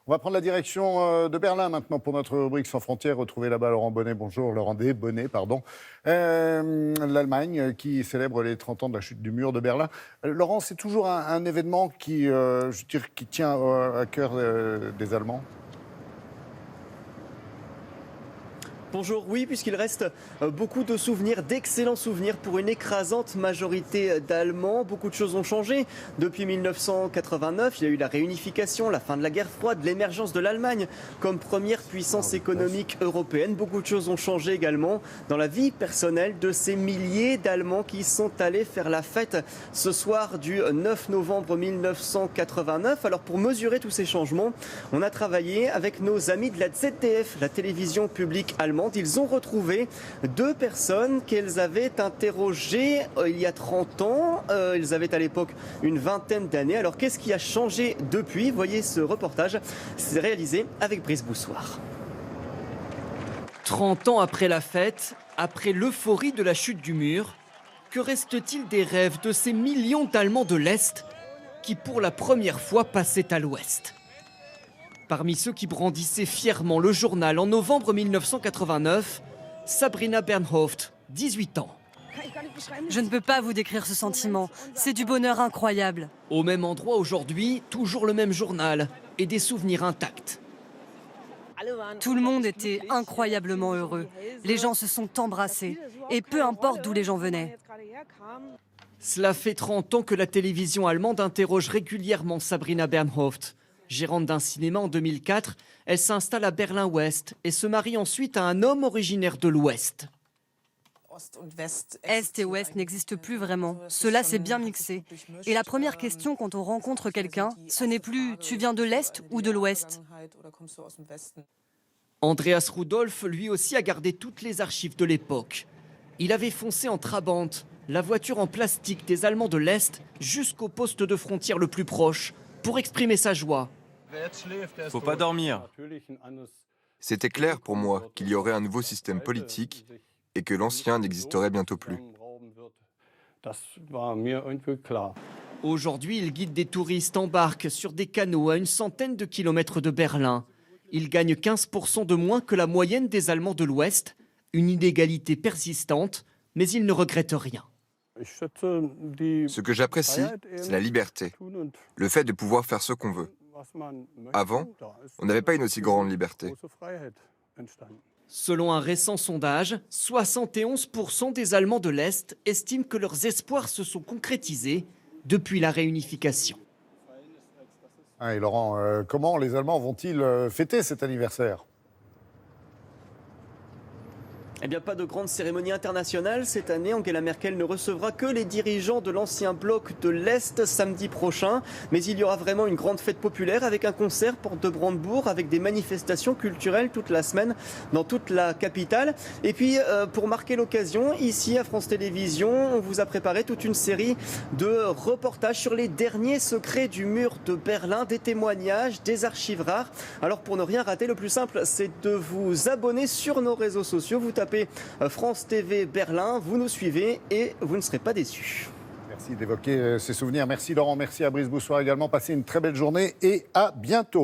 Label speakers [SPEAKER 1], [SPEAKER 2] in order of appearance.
[SPEAKER 1] On va prendre la direction de Berlin maintenant pour notre rubrique Sans frontières. Retrouvez là-bas Laurent Bonnet. Bonjour Laurent Bonnet, pardon. L'Allemagne qui célèbre les 30 ans de la chute du mur de Berlin. Laurent, c'est toujours un événement qui tient à cœur des Allemands.
[SPEAKER 2] Bonjour, oui, puisqu'il reste beaucoup de souvenirs, d'excellents souvenirs pour une écrasante majorité d'Allemands. Beaucoup de choses ont changé. Depuis 1989, il y a eu la réunification, la fin de la guerre froide, l'émergence de l'Allemagne comme première puissance économique européenne. Beaucoup de choses ont changé également dans la vie personnelle de ces milliers d'Allemands qui sont allés faire la fête ce soir du 9 novembre 1989. Alors pour mesurer tous ces changements, on a travaillé avec nos amis de la ZDF, la télévision publique allemande. Ils ont retrouvé deux personnes qu'elles avaient interrogées il y a 30 ans. Ils avaient à l'époque une vingtaine d'années. Alors qu'est-ce qui a changé depuis? Voyez ce reportage, c'est réalisé avec Brice Boussoir.
[SPEAKER 3] 30 ans après la fête, après l'euphorie de la chute du mur, que reste-t-il des rêves de ces millions d'Allemands de l'Est qui pour la première fois passaient à l'Ouest? Parmi ceux qui brandissaient fièrement le journal en novembre 1989, Sabrina Bernhoft, 18 ans.
[SPEAKER 4] Je ne peux pas vous décrire ce sentiment. C'est du bonheur incroyable.
[SPEAKER 3] Au même endroit aujourd'hui, toujours le même journal et des souvenirs intacts.
[SPEAKER 4] Tout le monde était incroyablement heureux. Les gens se sont embrassés. Et peu importe d'où les gens venaient.
[SPEAKER 3] Cela fait 30 ans que la télévision allemande interroge régulièrement Sabrina Bernhoft. Gérante d'un cinéma en 2004, elle s'installe à Berlin-Ouest et se marie ensuite à un homme originaire de l'Ouest.
[SPEAKER 4] Est et Ouest n'existent plus vraiment. Cela s'est bien mixé. Et la première question quand on rencontre quelqu'un, ce n'est plus « tu viens de l'Est ou de l'Ouest ?»
[SPEAKER 3] Andreas Rudolph, lui aussi, a gardé toutes les archives de l'époque. Il avait foncé en Trabant, la voiture en plastique des Allemands de l'Est, jusqu'au poste de frontière le plus proche, pour exprimer sa joie.
[SPEAKER 5] Faut pas dormir.
[SPEAKER 6] C'était clair pour moi qu'il y aurait un nouveau système politique et que l'ancien n'existerait bientôt plus.
[SPEAKER 3] Aujourd'hui, il guide des touristes en barque sur des canaux à une centaine de kilomètres de Berlin. Il gagne 15% de moins que la moyenne des Allemands de l'Ouest, une inégalité persistante, mais il ne regrette rien.
[SPEAKER 6] Ce que j'apprécie, c'est la liberté, le fait de pouvoir faire ce qu'on veut. Avant, on n'avait pas une aussi grande liberté.
[SPEAKER 3] Selon un récent sondage, 71% des Allemands de l'Est estiment que leurs espoirs se sont concrétisés depuis la réunification.
[SPEAKER 1] Et Laurent, comment les Allemands vont-ils fêter cet anniversaire ?
[SPEAKER 2] Eh bien, pas de grande cérémonie internationale. Cette année, Angela Merkel ne recevra que les dirigeants de l'ancien bloc de l'Est samedi prochain. Mais il y aura vraiment une grande fête populaire avec un concert porte de Brandebourg, avec des manifestations culturelles toute la semaine dans toute la capitale. Et puis, pour marquer l'occasion, ici à France Télévisions, on vous a préparé toute une série de reportages sur les derniers secrets du mur de Berlin, des témoignages, des archives rares. Alors, pour ne rien rater, le plus simple, c'est de vous abonner sur nos réseaux sociaux. Vous tapez France TV Berlin, vous nous suivez et vous ne serez pas déçus.
[SPEAKER 1] Merci d'évoquer ces souvenirs. Merci Laurent, merci à Brice Boussoir également. Passez une très belle journée et à bientôt.